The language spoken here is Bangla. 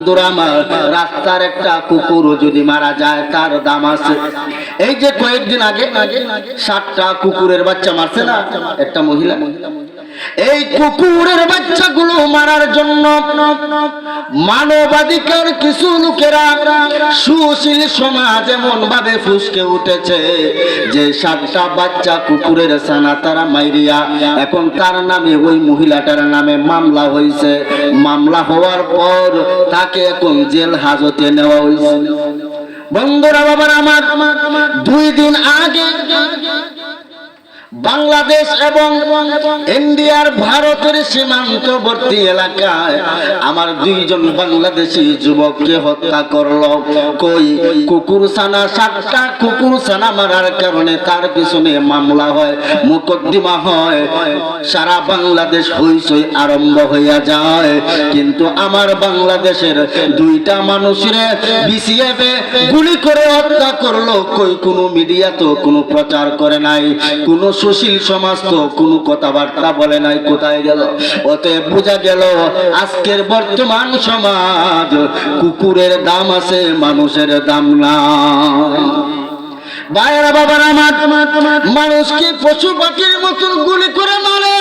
রাস্তার একটা কুকুর যদি মারা যায় তার দাম আছে। এই যে কয়েকদিন আগে 7টা কুকুরের বাচ্চা মারছে না একটা মহিলা, এই কুকুরের বাচ্চাগুলো মারার জন্য মানবাধিকার কিছু লোকেরা, সুশীল সমাজ এমন ভাবে ফুসকে উঠেছে যে 7টা বাচ্চা কুকুরের ছানা তারা মাইরিয়া এখন তার নামে ওই মহিলাটার নামে মামলা হয়েছে। মামলা হওয়ার পর তাকে এখন জেল হাজতে নেওয়া হয়েছে। বন্ধুরা বাবার আমার, 2 দিন আগে বাংলাদেশ এবং ইন্ডিয়ার ভারতের সীমান্তবর্তী এলাকায় আমার 2 জন বাংলাদেশি যুবককে হত্যা করলো। কই কুকুর ছানা, 7টা কুকুর ছানা মারার কারণে তার পিছনে মামলা হয়, মোকদ্দমা হয়, সারা বাংলাদেশ হইচই আরম্ভ হইয়া যায়। কিন্তু আমার বাংলাদেশের 2টা মানুষের বিসিএফ গুলি করে হত্যা করলো। কই কোনো মিডিয়া তো কোনো প্রচার করে নাই, কোনো সুশীল সমাজ তো কোনো কথাবার্তা বলে নাই, কোথায় গেল? অতএব বোঝা গেল আজকের বর্তমান সমাজ কুকুরের দাম আছে, মানুষের দাম না। ভাইরা বাবার আমার, মানুষকে পশু পাখির মতন গুলি করে মারে,